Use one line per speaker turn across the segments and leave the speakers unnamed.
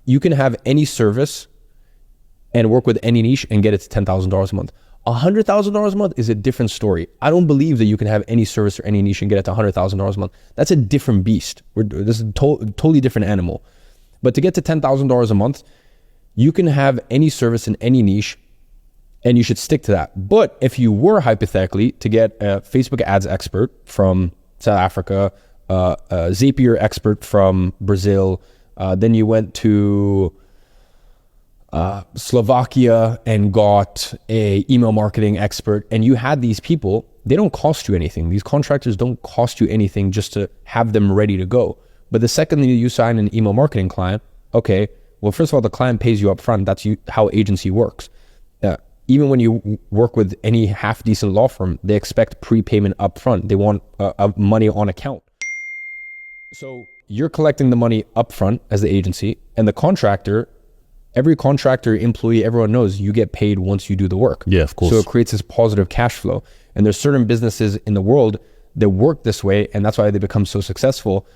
You can have any service and work with any niche and get it to $10,000 a month. $100,000 a month is a different story. I don't believe that you can have any service or any niche and get it to $100,000 a month. That's a different beast. This is a totally different animal. But to get to $10,000 a month, you can have any service in any niche and you should stick to that. But if you were hypothetically to get a Facebook ads expert from South Africa, a Zapier expert from Brazil, then you went to Slovakia and got a email marketing expert, and you had these people, they don't cost you anything. These contractors don't cost you anything just to have them ready to go. But the second that you sign an email marketing client, okay, well, first of all, the client pays you up front. That's how agency works. Even when you work with any half decent law firm, they expect prepayment up front. They want money on account. So you're collecting the money up front as the agency, and the contractor, every contractor, employee, everyone knows you get paid once you do the work.
Yeah, of course.
So it creates this positive cash flow. And there's certain businesses in the world that work this way, and that's why they become so successful.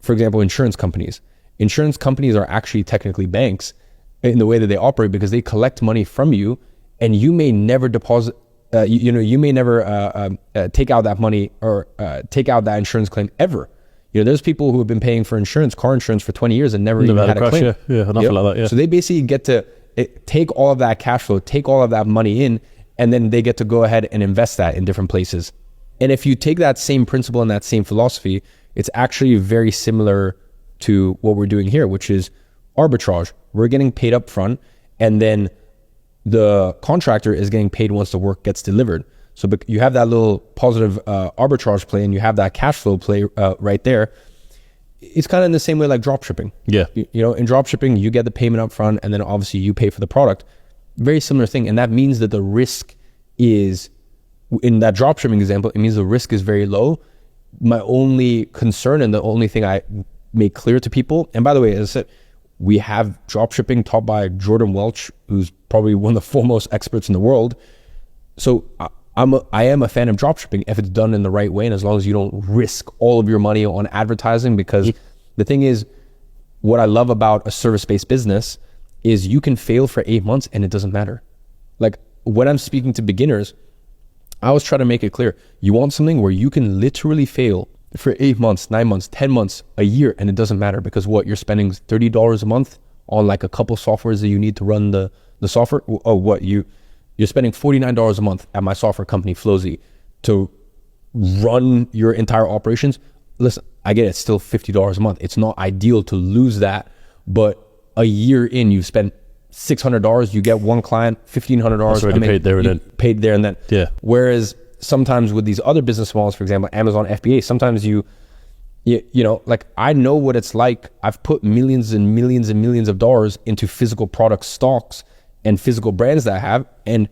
For example, insurance companies. Insurance companies are actually technically banks in the way that they operate, because they collect money from you, and you may never deposit, you may never take out that money or take out that insurance claim ever. There's people who have been paying for insurance, car insurance for 20 years and never even had a claim.
Yeah, nothing like that, yeah.
So they basically get to take all of that cash flow, take all of that money in, and then they get to go ahead and invest that in different places. And if you take that same principle and that same philosophy, it's actually very similar to what we're doing here, which is arbitrage. We're getting paid up front, and then the contractor is getting paid once the work gets delivered. So you have that little positive arbitrage play, and you have that cash flow play right there. It's kind of in the same way like drop shipping.
Yeah.
In drop shipping, you get the payment up front, and then obviously you pay for the product. Very similar thing. And that means that the risk is, in that drop shipping example, it means the risk is very low. My only concern, and the only thing I make clear to people, and by the way, as I said, we have drop shipping taught by Jordan Welch, who's probably one of the foremost experts in the world. So I am a fan of dropshipping if it's done in the right way, and as long as you don't risk all of your money on advertising. Because the thing is, what I love about a service-based business is you can fail for 8 months and it doesn't matter. Like when I'm speaking to beginners, I always try to make it clear. You want something where you can literally fail for 8 months, 9 months, 10 months, a year, and it doesn't matter, because what you're spending $30 a month on like a couple softwares that you need to run the software. Oh, what you're spending $49 a month at my software company, Flowzy, to run your entire operations. Listen, I get it, it's still $50 a month. It's not ideal to lose that, but a year in, you've spent $600. You get one client, $1,500.
Paid there and then.
Paid there and then.
Yeah.
Whereas sometimes with these other business models, for example, Amazon FBA, sometimes you know, like I know what it's like. I've put millions and millions and millions of dollars into physical product stocks and physical brands that I have. And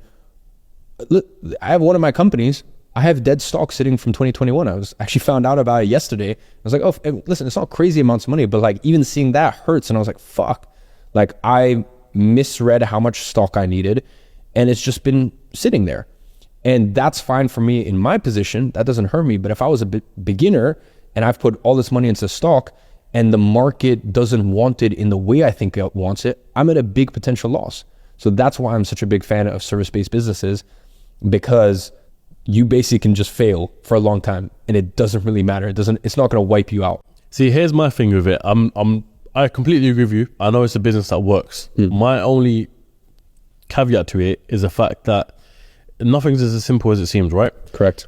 look, I have one of my companies, I have dead stock sitting from 2021. I was actually found out about it yesterday. I was like, oh, listen, it's not crazy amounts of money, but like even seeing that hurts. And I was like, fuck, like I misread how much stock I needed, and it's just been sitting there. And that's fine for me in my position. That doesn't hurt me. But if I was a beginner and I've put all this money into stock and the market doesn't want it in the way I think it wants it, I'm at a big potential loss. So that's why I'm such a big fan of service-based businesses, because you basically can just fail for a long time and it doesn't really matter. It's not going to wipe you out.
See, here's my thing with it. I completely agree with you. I know it's a business that works. My only caveat to it is the fact that nothing's as simple as it seems, right?
Correct.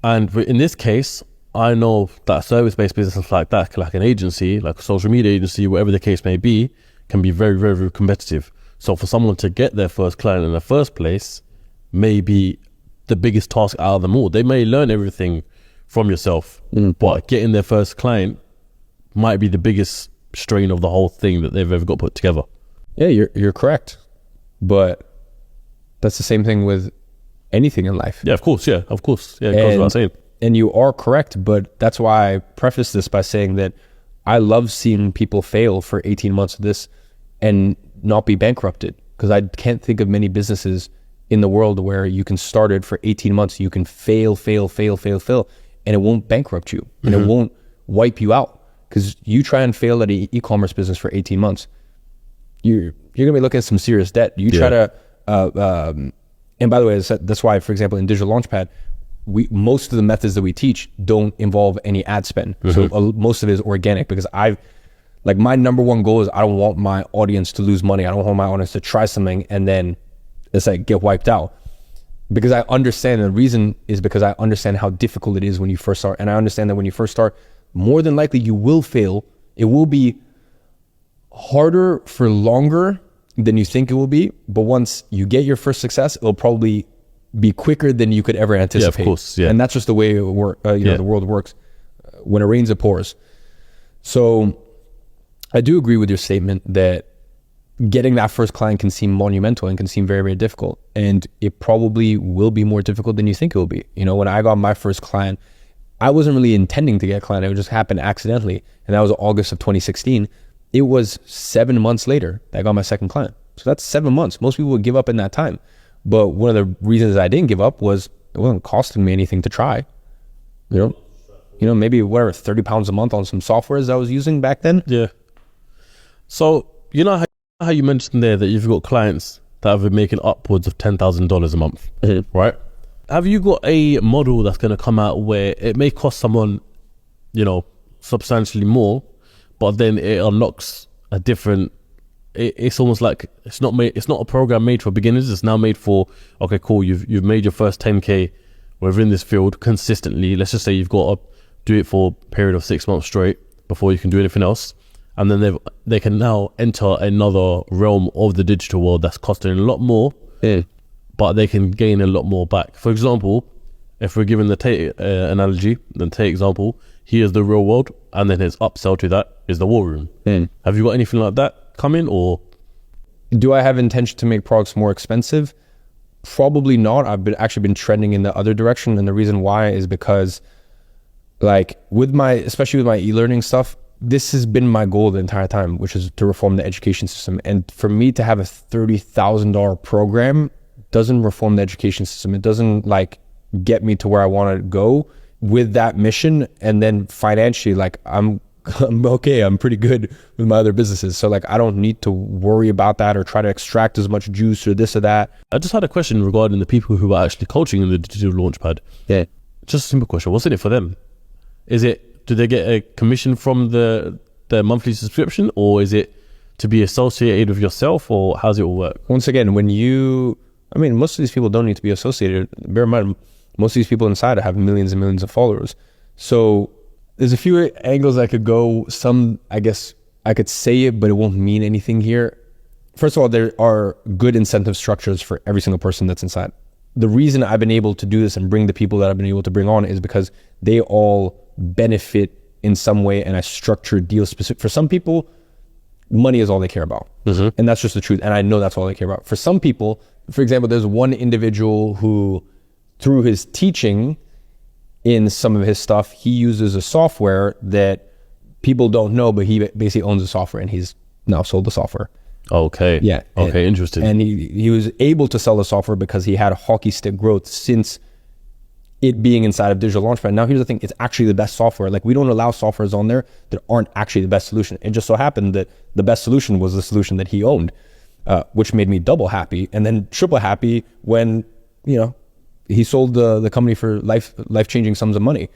And in this case, I know that service-based businesses like that, like an agency, like a social media agency, whatever the case may be, can be very, very, very competitive. So for someone to get their first client in the first place may be the biggest task out of them all. They may learn everything from yourself, but getting their first client might be the biggest strain of the whole thing that they've ever got put together.
Yeah, you're correct. But that's the same thing with anything in life.
Yeah, of course. Yeah, it goes without saying.
And you are correct, but that's why I preface this by saying that I love seeing people fail for 18 months of this and not be bankrupted, because I can't think of many businesses in the world where you can start it for 18 months, you can fail, and it won't bankrupt you, and it won't wipe you out. Because you try and fail at an e-commerce business for 18 months, you're gonna be looking at some serious debt. You try to, and by the way, that's why, for example, in Digital Launchpad, most of the methods that we teach don't involve any ad spend. So most of it is organic, because my number one goal is I don't want my audience to lose money. I don't want my audience to try something and then it's like get wiped out. Because I understand, the reason is because I understand how difficult it is when you first start. And I understand that when you first start, more than likely you will fail. It will be harder for longer than you think it will be. But once you get your first success, it'll probably be quicker than you could ever anticipate.
Yeah, of course. Yeah.
And that's just the way the world works. When it rains, it pours. So I do agree with your statement that getting that first client can seem monumental and can seem very, very difficult. And it probably will be more difficult than you think it will be. When I got my first client, I wasn't really intending to get a client. It just happened accidentally. And that was August of 2016. It was 7 months later that I got my second client. So that's 7 months. Most people would give up in that time. But one of the reasons I didn't give up was it wasn't costing me anything to try. Maybe whatever, 30 pounds a month on some softwares I was using back then.
Yeah. So, how you mentioned there that you've got clients that have been making upwards of $10,000 a month, right? Have you got a model that's going to come out where it may cost someone, substantially more, but then it unlocks a different, it's almost like it's not a program made for beginners. It's now made for, okay, cool. You've made your first 10K within this field consistently. Let's just say you've got to do it for a period of 6 months straight before you can do anything else. And then they can now enter another realm of the digital world that's costing a lot more, but they can gain a lot more back. For example, if we're given the Tate analogy, then Tate example, here's the real world, and then his upsell to that is the war room. Have you got anything like that coming, or?
Do I have intention to make products more expensive? Probably not. I've actually been trending in the other direction, and the reason why is because, especially with my e-learning stuff, this has been my goal the entire time, which is to reform the education system. And for me to have a $30,000 program doesn't reform the education system. It doesn't get me to where I want to go with that mission. And then financially, I'm okay. I'm pretty good with my other businesses. So I don't need to worry about that or try to extract as much juice or this or that.
I just had a question regarding the people who are actually coaching in the Digital Launchpad.
Yeah.
Just a simple question. What's in it for them? Do they get a commission from the monthly subscription, or is it to be associated with yourself, or how's it all work?
Once again, most of these people don't need to be associated. Bear in mind, most of these people inside have millions and millions of followers. So there's a few angles I could go. Some, I guess I could say it, but it won't mean anything here. First of all, there are good incentive structures for every single person that's inside. The reason I've been able to do this and bring the people that I've been able to bring on is because they all benefit in some way, and I structure deals specific. For some people, money is all they care about. And that's just the truth. And I know that's all they care about. For some people, for example, there's one individual who, through his teaching in some of his stuff, he uses a software that people don't know, but he basically owns the software, and he's now sold the software.
Okay.
Yeah.
Okay, interesting.
And he was able to sell the software because he had a hockey stick growth since it being inside of Digital Launchpad. Now, here's the thing. It's actually the best software. We don't allow softwares on there that aren't actually the best solution. It just so happened that the best solution was the solution that he owned, which made me double happy and then triple happy when, he sold the company for life-changing sums of money.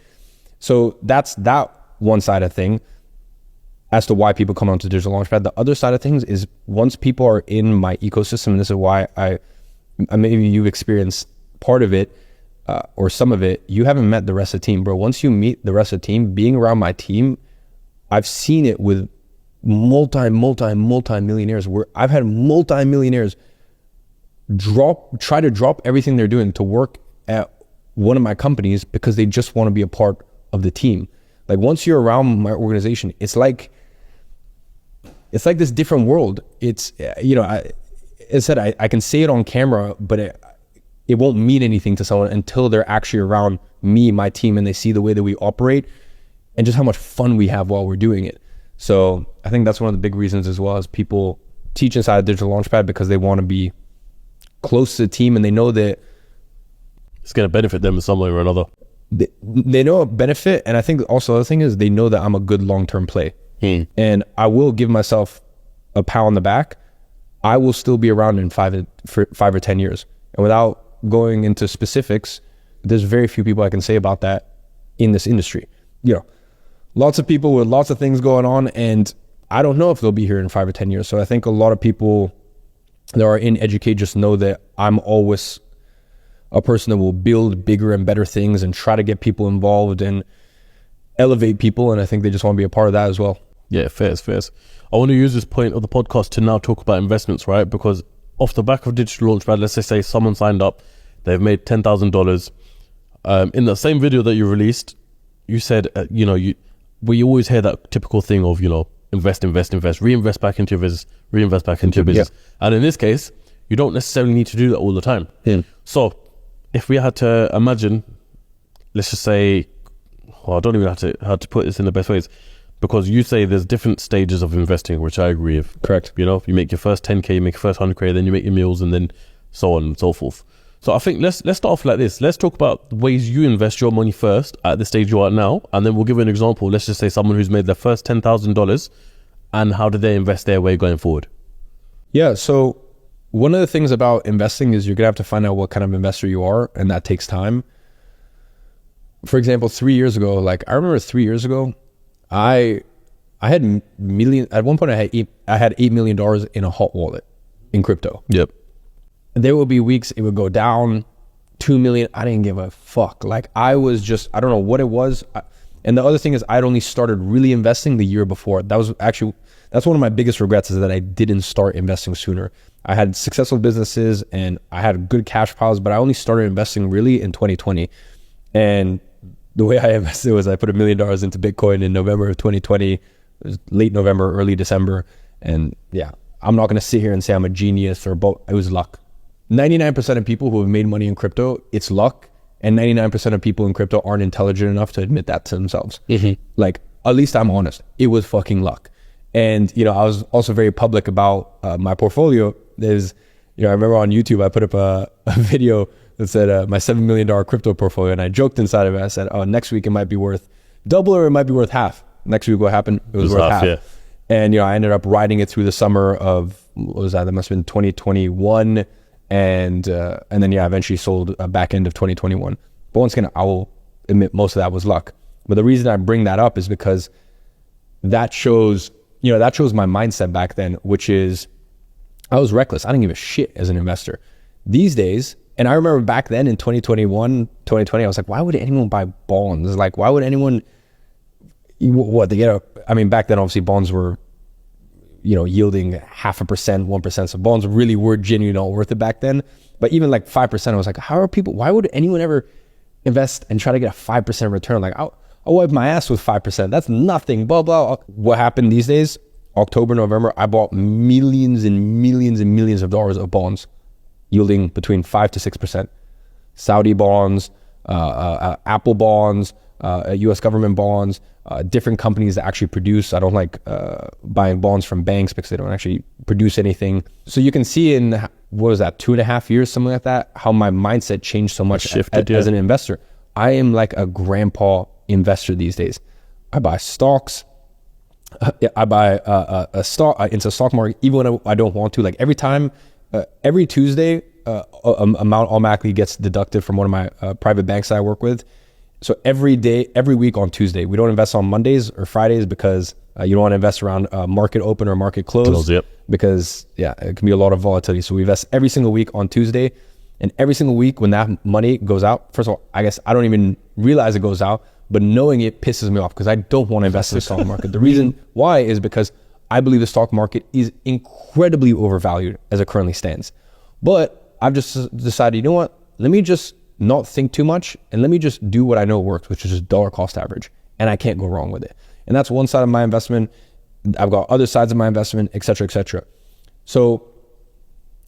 So that's that one side of thing as to why people come onto Digital Launchpad. The other side of things is once people are in my ecosystem, and this is why maybe you've experienced part of it, or some of it, you haven't met the rest of the team, bro. Once you meet the rest of the team, being around my team, I've seen it with multi-millionaires, where I've had multi-millionaires try to drop everything they're doing to work at one of my companies because they just want to be a part of the team. Once you're around my organization, it's like this different world. It's, I can say it on camera, but it won't mean anything to someone until they're actually around me, my team, and they see the way that we operate and just how much fun we have while we're doing it. So I think that's one of the big reasons as well, as people teach inside of Digital Launchpad because they want to be close to the team and they know that
it's going to benefit them in some way or another.
They know a benefit. And I think also the other thing is they know that I'm a good long-term play. And I will give myself a pat on the back, but I I will still be around in 5 or 10 years. And without going into specifics, there's very few people I can say about that in this industry. You know, lots of people with lots of things going on, and I don't know if they'll be here in 5 or 10 years. So I think a lot of people that are in Educate just know that I'm always a person that will build bigger and better things and try to get people involved and elevate people. And I think they just want to be a part of that as well.
Yeah, fairs. I want to use this point of the podcast to now talk about investments, right? Because off the back of Digital Launchpad, let's just say someone signed up, they've made $10,000. In the same video that you released, you said, we always hear that typical thing of, invest, reinvest back into your business,
Yeah.
And in this case, you don't necessarily need to do that all the time.
Yeah.
So if we had to imagine, let's just say, well, I don't even have to put this in the best ways, because you say there's different stages of investing, which I agree with.
Correct.
You make your first 10K, you make your first 100K, then you make your meals, and then so on and so forth. So I think let's start off like this. Let's talk about the ways you invest your money first at the stage you are now, and then we'll give an example. Let's just say someone who's made their first $10,000, and how did they invest their way going forward?
Yeah. So one of the things about investing is you're going to have to find out what kind of investor you are, and that takes time. For example, 3 years ago, I remember 3 years ago, I had at one point I had $8 million in a hot wallet in crypto.
Yep.
There would be weeks it would go down 2 million. I didn't give a fuck. I was just, I don't know what it was. And the other thing is I'd only started really investing the year before. That's one of my biggest regrets, is that I didn't start investing sooner. I had successful businesses and I had good cash piles, but I only started investing really in 2020. And the way I invested was I put $1 million into Bitcoin in November of 2020. It was late November, early December. And yeah, I'm not going to sit here and say I'm a genius it was luck. 99% of people who have made money in crypto, it's luck. And 99% of people in crypto aren't intelligent enough to admit that to themselves. Mm-hmm. At least I'm honest. It was fucking luck. And, I was also very public about my portfolio. There's, I remember on YouTube, I put up a video that said my $7 million crypto portfolio. And I joked inside of it. I said, next week it might be worth double or it might be worth half. Next week what happened? It was worth half. Yeah. And, I ended up riding it through the summer of, what was that? That must have been 2021. And then, eventually sold back end of 2021. But once again, I will admit most of that was luck. But the reason I bring that up is because that shows my mindset back then, which is I was reckless. I didn't give a shit as an investor. These days, and I remember back then in 2021, 2020, I was like, why would anyone buy bonds? Why would anyone, back then, obviously bonds were, yielding 0.5%, 1%. So bonds really were genuinely not worth it back then. But even 5%, I was like, why would anyone ever invest and try to get a 5% return? I'll wipe my ass with 5%. That's nothing, blah, blah. What happened these days? October, November, I bought millions and millions and millions of dollars of bonds yielding between 5 to 6%. Saudi bonds, Apple bonds, US government bonds, different companies that actually produce. I don't like buying bonds from banks because they don't actually produce anything. So you can see in, what was that, 2.5 years, something like that, how my mindset changed so much as an investor. I am like a grandpa investor these days. I buy stocks. I buy a stock into stock market, even when I don't want to. Every time, every Tuesday, amount automatically gets deducted from one of my private banks that I work with. So every week on Tuesday, we don't invest on Mondays or Fridays because you don't want to invest around market open or market close.
Yep.
Because it can be a lot of volatility. So we invest every single week on Tuesday, and every single week when that money goes out, first of all, I guess I don't even realize it goes out, but knowing it pisses me off because I don't want to invest in the stock market. The reason why is because I believe the stock market is incredibly overvalued as it currently stands. But I've just decided, you know what? Let me just not think too much and let me just do what I know works, which is just dollar cost average. And I can't go wrong with it. And that's one side of my investment. I've got other sides of my investment, et cetera, et cetera. So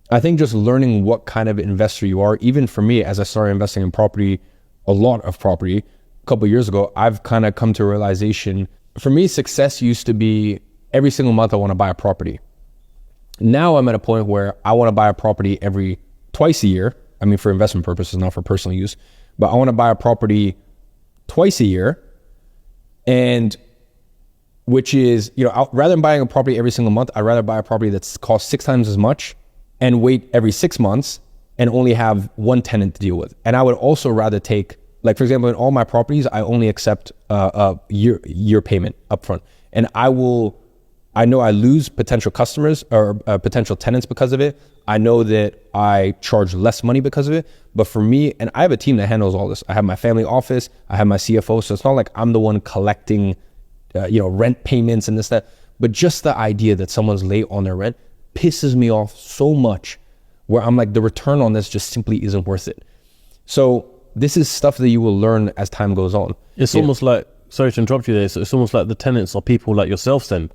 I think just learning what kind of investor you are, even for me, as I started investing in property, a lot of property, a couple of years ago, I've kind of come to a realization. For me, success used to be every single month I want to buy a property. Now I'm at a point where I want to buy a property twice a year. I mean, for investment purposes, not for personal use, but I want to buy a property twice a year. And which is, rather than buying a property every single month, I'd rather buy a property that's cost 6 times as much and wait every 6 months and only have one tenant to deal with. And I would also rather take, like, for example, in all my properties, I only accept a year payment upfront. And I know I lose potential customers or potential tenants because of it. I know that I charge less money because of it. But for me, and I have a team that handles all this. I have my family office, I have my CFO. So it's not like I'm the one collecting, rent payments and this, that. But just the idea that someone's late on their rent pisses me off so much, where I'm like, the return on this just simply isn't worth it. So this is stuff that you will learn as time goes on.
It's almost like, sorry to interrupt you there, so it's almost like the tenants are people like yourself then,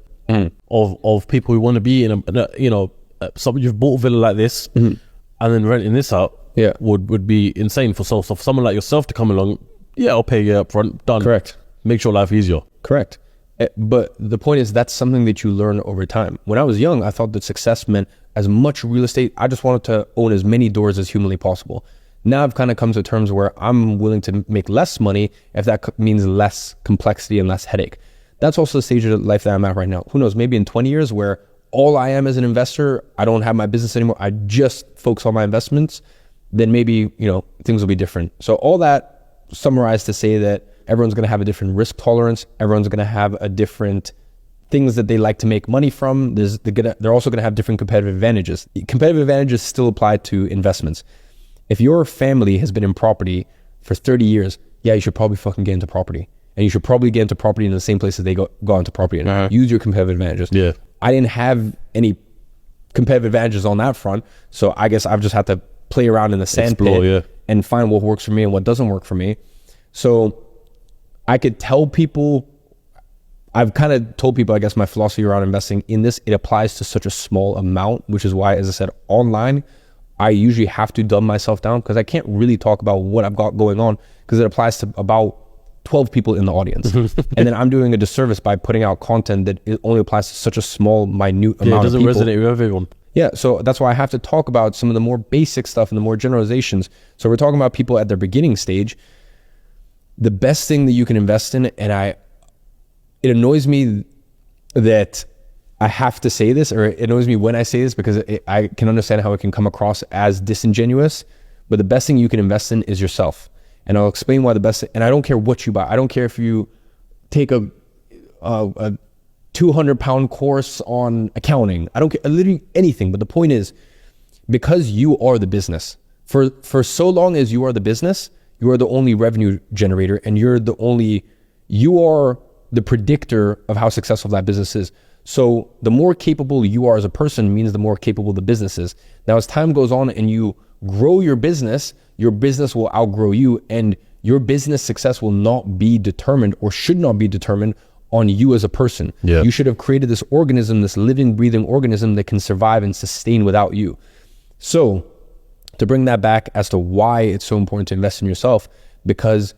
of people who want to be in you've bought a villa like this, and then renting this out would be insane for someone like yourself to come along. Yeah, I'll pay you up front, done.
Correct.
Makes your life easier.
Correct. But the point is, that's something that you learn over time. When I was young, I thought that success meant as much real estate. I just wanted to own as many doors as humanly possible. Now I've kind of come to terms where I'm willing to make less money if that means less complexity and less headache. That's also the stage of life that I'm at right now. Who knows, maybe in 20 years where all I am as an investor, I don't have my business anymore, I just focus on my investments, then maybe, things will be different. So all that summarized to say that everyone's going to have a different risk tolerance. Everyone's going to have a different things that they like to make money from. They're also going to have different competitive advantages. Competitive advantages still apply to investments. If your family has been in property for 30 years, you should probably fucking get into property. And you should probably get into property in the same place that they got into property and use your competitive advantages. Yeah. I didn't have any competitive advantages on that front. So I guess I've just had to play around in the sandpit and find what works for me and what doesn't work for me. So I could tell people, I've kind of told people, I guess, my philosophy around investing in this, it applies to such a small amount, which is why, as I said, online, I usually have to dumb myself down because I can't really talk about what I've got going on because it applies to about 12 people in the audience. And then I'm doing a disservice by putting out content that it only applies to such a small, minute amount of people. It doesn't
resonate with everyone.
Yeah, so that's why I have to talk about some of the more basic stuff and the more generalizations. So we're talking about people at their beginning stage. The best thing that you can invest in, and it annoys me that I have to say this, or it annoys me when I say this because I can understand how it can come across as disingenuous, but the best thing you can invest in is yourself. And I'll explain why the best, and I don't care what you buy. I don't care if you take a 200-pound course on accounting. I don't care, literally anything. But the point is, because you are the business, for so long as you are the business, you are the only revenue generator, and you are the predictor of how successful that business is. So the more capable you are as a person means the more capable the business is. Now, as time goes on and you grow your business will outgrow you, and your business success will not be determined or should not be determined on you as a person. Yeah. You should have created this organism, this living, breathing organism that can survive and sustain without you. So to bring that back as to why it's so important to invest in yourself, because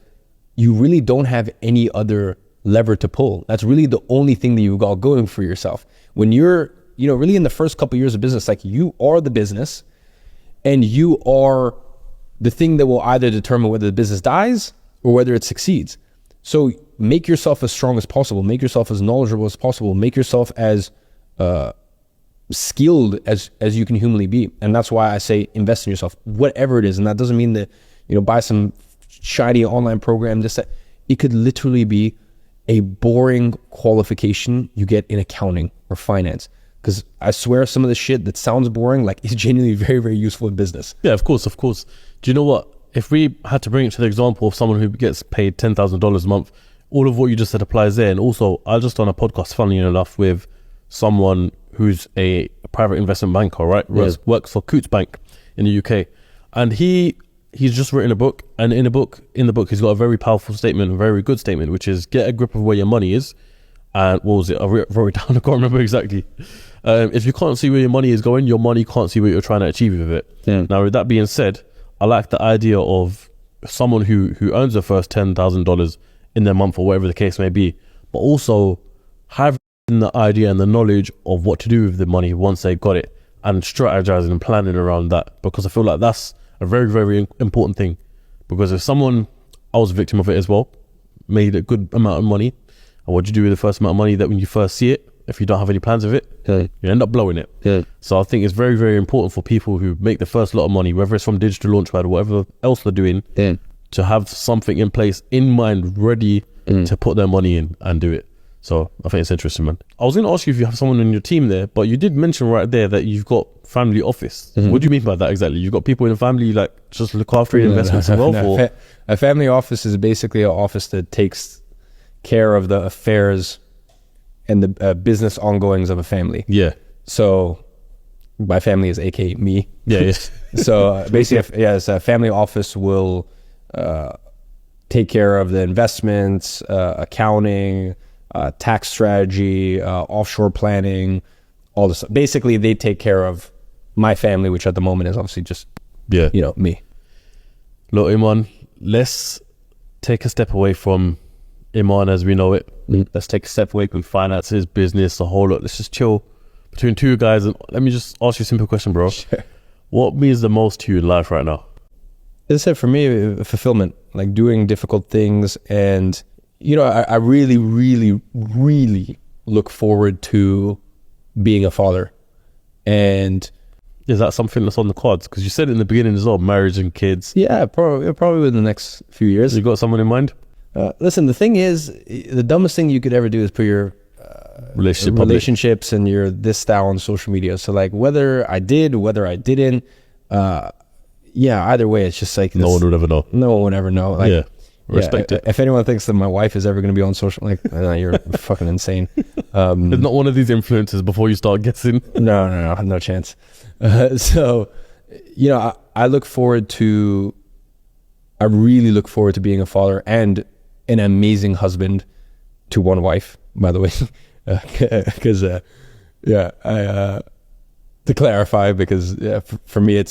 you really don't have any other lever to pull. That's really the only thing that you've got going for yourself. When you're, really in the first couple of years of business, like, you are the business and you are the thing that will either determine whether the business dies or whether it succeeds. So make yourself as strong as possible, make yourself as knowledgeable as possible, make yourself as skilled as you can humanly be. And that's why I say invest in yourself, whatever it is. And that doesn't mean that, buy some shiny online program, this, that. It could literally be a boring qualification you get in accounting or finance. Because I swear some of the shit that sounds boring, like, is genuinely very, very useful in business.
Yeah, of course. Do you know what? If we had to bring it to the example of someone who gets paid $10,000 a month, all of what you just said applies there. And also, I just done a podcast, funny enough, with someone who's a private investment banker, right? Yeah. Works for Coutts Bank in the UK. And he's just written a book. And in the book, he's got a very powerful statement, a very good statement, which is get a grip of where your money is. And what was it? I wrote it down. I can't remember exactly. If you can't see where your money is going, your money can't see what you're trying to achieve with it. Yeah. Now, with that being said, I like the idea of someone who earns their first $10,000 in their month or whatever the case may be, but also having the idea and the knowledge of what to do with the money once they got it, and strategizing and planning around that, because I feel like that's a very, very important thing. Because if someone, I was a victim of it as well, made a good amount of money, And what do you do with the first amount of money that when you first see it, if you don't have any plans of it, you end up blowing it. So I think it's very, very important for people who make the first lot of money, whether it's from Digital Launchpad or whatever else they're doing, to have something in place, in mind, ready to put their money in and do it. So I think it's interesting, man. I was going to ask you if you have someone on your team there, but you did mention right there that you've got family office. What do you mean by that exactly? You've got people in the family like just look after your investments as well? Or?
A family office is basically an office that takes care of the affairs and the business ongoings of a family.
Yeah.
So my family is aka me.
Yeah.
So basically, a family office will take care of the investments, accounting, tax strategy, offshore planning, all this. Basically, they take care of my family, which at the moment is obviously just, me.
Look, Iman, let's take a step away from Iman as we know it. Let's take a step away from finances, business, the whole lot. Let's just chill between two guys. And let me just ask you a simple question, bro.
Sure.
What means the most to you in life right now?
As I said, for me, fulfillment, like doing difficult things. And, I really, really, really look forward to being a father. And
is that something that's on the cards? Because you said in the beginning as well, marriage and kids.
Yeah, probably within the next few years.
You got someone in mind?
Listen, the thing is, the dumbest thing you could ever do is put your relationships and your this style on social media. So like whether I did, whether I didn't, either way, it's just like
no one would ever know.
No one would ever know. Like,
respect it.
If anyone thinks that my wife is ever going to be on social, like you're fucking insane.
There's not one of these influencers before you start guessing.
No chance. So, I really look forward to being a father and an amazing husband to one wife, by the way, because to clarify, because for me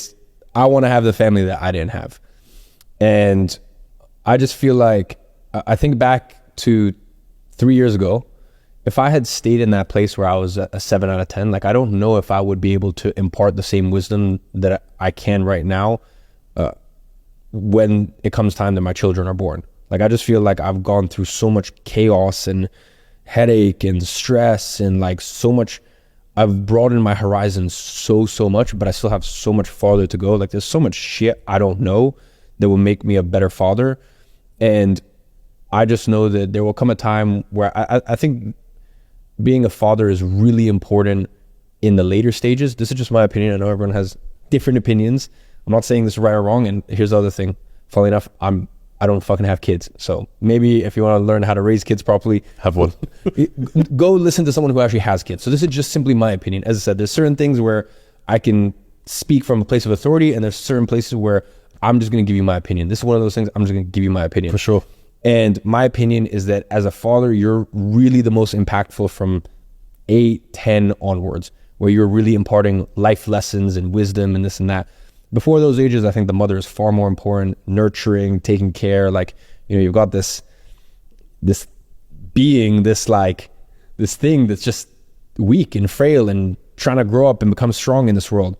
I want to have the family that I didn't have. And I just feel like, I think back to 3 years ago, if I had stayed in that place where I was a 7 out of 10, like I don't know if I would be able to impart the same wisdom that I can right now when it comes time that my children are born. Like I just feel like I've gone through so much chaos and headache and stress and like so much. I've broadened my horizons so much, but I still have so much farther to go. Like there's so much shit I don't know that will make me a better father. And I just know that there will come a time where I think being a father is really important in the later stages. This is just my opinion. I know everyone has different opinions. I'm not saying this is right or wrong. And here's the other thing. Funnily enough, I don't fucking have kids. So maybe if you want to learn how to raise kids properly,
have one.
Go listen to someone who actually has kids. So this is just simply my opinion. As I said, there's certain things where I can speak from a place of authority, and there's certain places where I'm just going to give you my opinion. This is one of those things. I'm just going to give you my opinion.
For sure.
And my opinion is that as a father, you're really the most impactful from 8, 10 onwards, where you're really imparting life lessons and wisdom and this and that. Before those ages, I think the mother is far more important, nurturing, taking care. Like, you've got this being, this thing that's just weak and frail and trying to grow up and become strong in this world.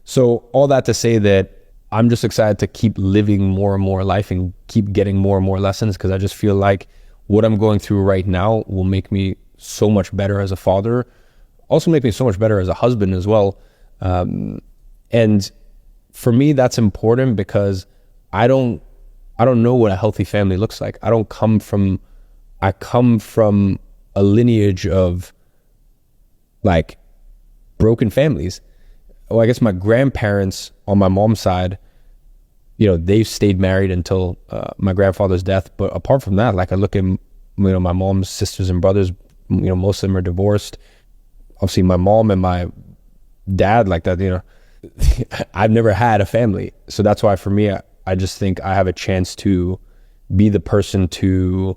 So all that to say that I'm just excited to keep living more and more life and keep getting more and more lessons, because I just feel like what I'm going through right now will make me so much better as a father, also make me so much better as a husband as well. And for me, that's important because I don't know what a healthy family looks like. I come from a lineage of like broken families. Well, I guess my grandparents on my mom's side, they stayed married until my grandfather's death. But apart from that, like I look at, my mom's sisters and brothers, most of them are divorced. Obviously my mom and my dad, like that, I've never had a family. So that's why for me, I just think I have a chance to be the person to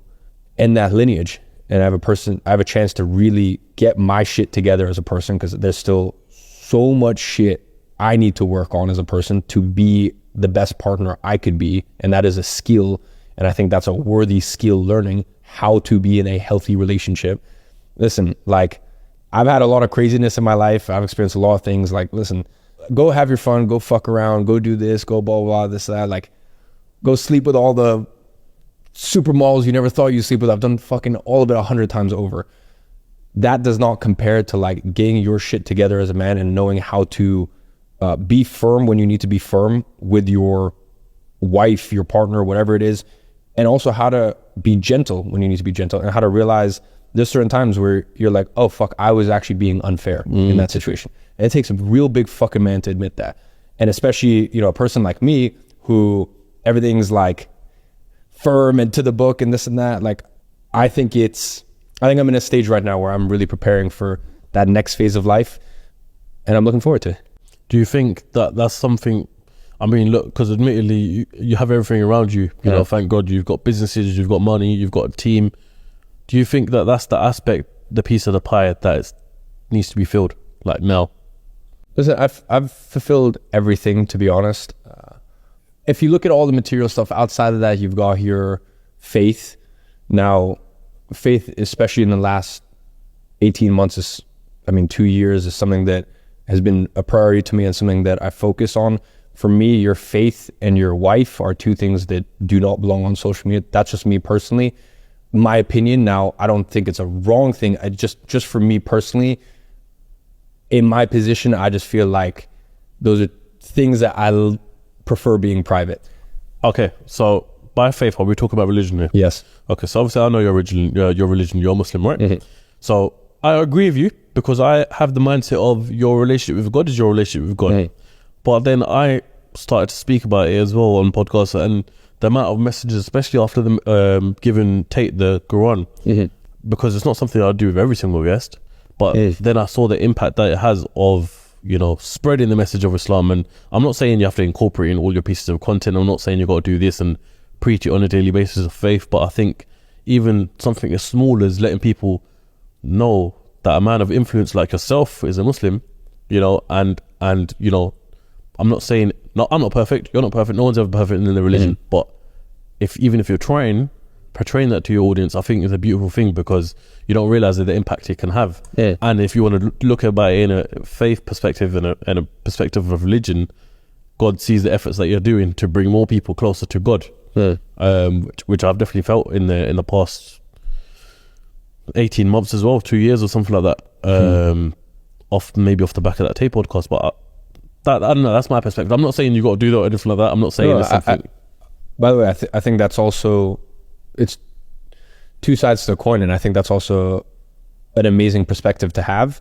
end that lineage. And I have a chance to really get my shit together as a person, because there's still so much shit I need to work on as a person to be the best partner I could be. And that is a skill. And I think that's a worthy skill, learning how to be in a healthy relationship. Listen, like I've had a lot of craziness in my life. I've experienced a lot of things. Like, listen, go have your fun, go fuck around, go do this, go blah, blah, blah, this, that. Like, go sleep with all the supermodels you never thought you'd sleep with. I've done fucking all of it 100 times over. That does not compare to like getting your shit together as a man and knowing how to be firm when you need to be firm with your wife, your partner, whatever it is, and also how to be gentle when you need to be gentle, and how to realize there's certain times where you're like, oh fuck, I was actually being unfair in that situation. And it takes a real big fucking man to admit that. And especially, you know, a person like me who everything's like firm and to the book and this and that. Like, I think I'm in a stage right now where I'm really preparing for that next phase of life, and I'm looking forward to it.
Do you think that that's something, I mean, look, because admittedly, you have everything around you. You know, thank God you've got businesses, you've got money, you've got a team. Do you think that that's the aspect, the piece of the pie that needs to be filled, like now?
Listen, I've fulfilled everything, to be honest. If you look at all the material stuff outside of that, you've got your faith. Now, faith, especially in the last 18 months, 2 years, is something that has been a priority to me and something that I focus on. For me, your faith and your wife are two things that do not belong on social media. That's just me personally. My opinion. Now, I don't think it's a wrong thing. I just for me personally, in my position, I just feel like those are things that I prefer being private.
Okay, so by faith, are we talking about religion here?
Yes.
Okay, so obviously I know your religion, you're Muslim, right? Mm-hmm. So I agree with you, because I have the mindset of your relationship with God is your relationship with God. Mm-hmm. But then I started to speak about it as well on podcasts, and the amount of messages, especially after them giving Tate the Quran, because it's not something I do with every single guest, but then I saw the impact that it has of, you know, spreading the message of Islam. And I'm not saying you have to incorporate in all your pieces of content. I'm not saying you got to do this and preach it on a daily basis of faith, but I think even something as small as letting people know that a man of influence like yourself is a Muslim, you know, and you know, I'm not saying, no, I'm not perfect, you're not perfect, no one's ever perfect in the religion, but even if you're portraying that to your audience, I think is a beautiful thing, because you don't realize the impact it can have. And if you want to look at it in a faith perspective and a perspective of religion, God sees the efforts that you're doing to bring more people closer to God, which I've definitely felt in the past 18 months as well, 2 years or something like that, off the back of that Tate podcast. But I don't know, that's my perspective. I'm not saying you got to do that or anything like that. I'm not saying it's something.
By the way, I think that's also, it's two sides to the coin, and I think that's also an amazing perspective to have.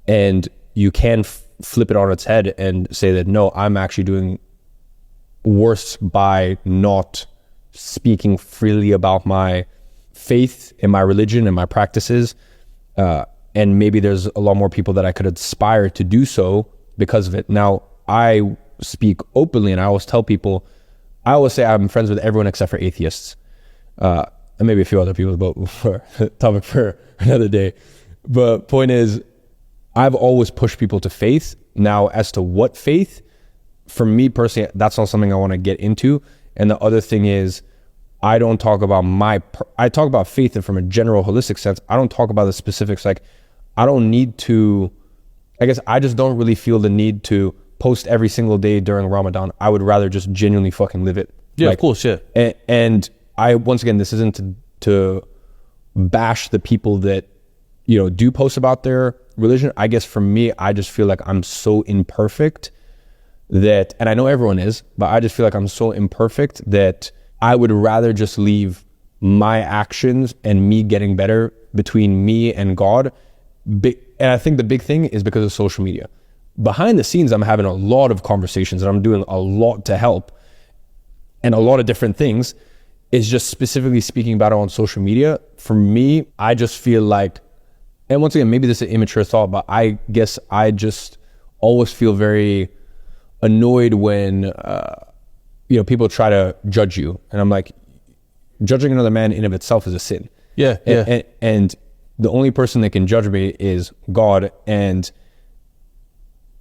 And you can flip it on its head and say that, no, I'm actually doing worse by not speaking freely about my faith and my religion and my practices. And maybe there's a lot more people that I could aspire to do so because of it. Now, I speak openly, and I always tell people, I always say I'm friends with everyone except for atheists. And maybe a few other people, but for topic for another day. But point is, I've always pushed people to faith. Now, as to what faith, for me personally, that's not something I want to get into. And the other thing is, I don't talk about I talk about faith from a general holistic sense. I don't talk about the specifics. Like, I don't need to, I guess I just don't really feel the need to post every single day during Ramadan. I would rather just genuinely fucking live it.
Yeah, like, of course, yeah.
And I, once again, this isn't to bash the people that, you know, do post about their religion. I guess for me, I just feel like I'm so imperfect that, and I know everyone is, but I just feel like I'm so imperfect that I would rather just leave my actions and me getting better between me and God. And I think the big thing is because of social media. Behind the scenes, I'm having a lot of conversations and I'm doing a lot to help and a lot of different things. It's just specifically speaking about it on social media. For me, I just feel like, and once again, maybe this is an immature thought, but I guess I just always feel very annoyed when, you know, people try to judge you. And I'm like, judging another man in of itself is a sin.
Yeah.
And the only person that can judge me is God. And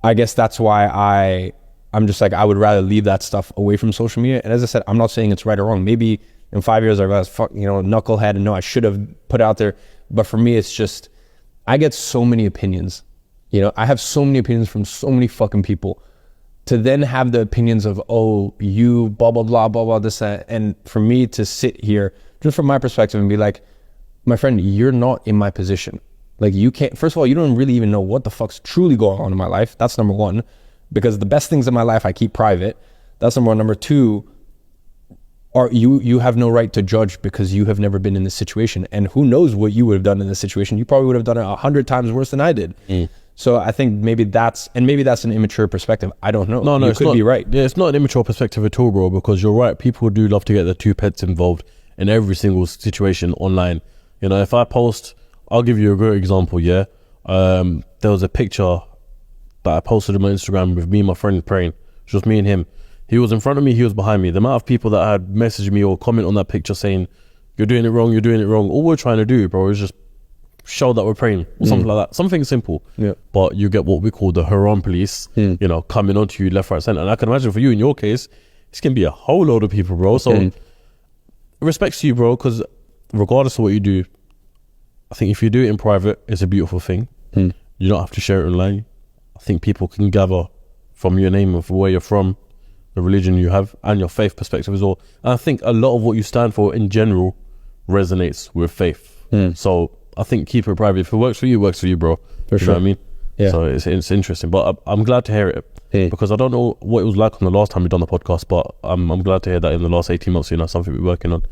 I guess that's why I'm just like, I would rather leave that stuff away from social media. And as I said, I'm not saying it's right or wrong. Maybe in 5 years I realized, fuck, you know, knucklehead, and no, I should have put out there. But for me, it's just, I get so many opinions. You know, I have so many opinions from so many fucking people. to then have the opinions of, oh, you blah, blah, blah, blah, blah, this, that. And for me to sit here, just from my perspective, and be like, my friend, you're not in my position. Like, you can't, first of all, you don't really even know what the fuck's truly going on in my life. That's number one, because the best things in my life I keep private. That's number one. Number two, you have no right to judge because you have never been in this situation. And who knows what you would have done in this situation. You probably would have done it 100 times worse than I did. So I think maybe that's an immature perspective. I don't know.
No,
you could be right.
Yeah, it's not an immature perspective at all, bro, because you're right. People do love to get their two pets involved in every single situation online. You know, if I post, I'll give you a great example, yeah? There was a picture that I posted on my Instagram with me and my friend praying. Just me and him. He was in front of me, he was behind me. The amount of people that had messaged me or comment on that picture saying, you're doing it wrong, you're doing it wrong. All we're trying to do, bro, is just show that we're praying or something like that. Something simple.
Yeah.
But you get what we call the Haram police, you know, coming onto you left, right, center. And I can imagine for you, in your case, it's going to be a whole load of people, bro. So respect to you, bro, because regardless of what you do, I think if you do it in private, it's a beautiful thing. You don't have to share it online. I think people can gather from your name and from where you're from, the religion you have, and your faith perspective as well. And I think a lot of what you stand for in general resonates with faith. So I think keep it private. If it works for you, bro.
For
You
sure.
know what I mean?
Yeah.
So it's interesting. But I'm glad to hear it because I don't know what it was like on the last time we done the podcast, but I'm glad to hear that in the last 18 months, you know, something we're working on.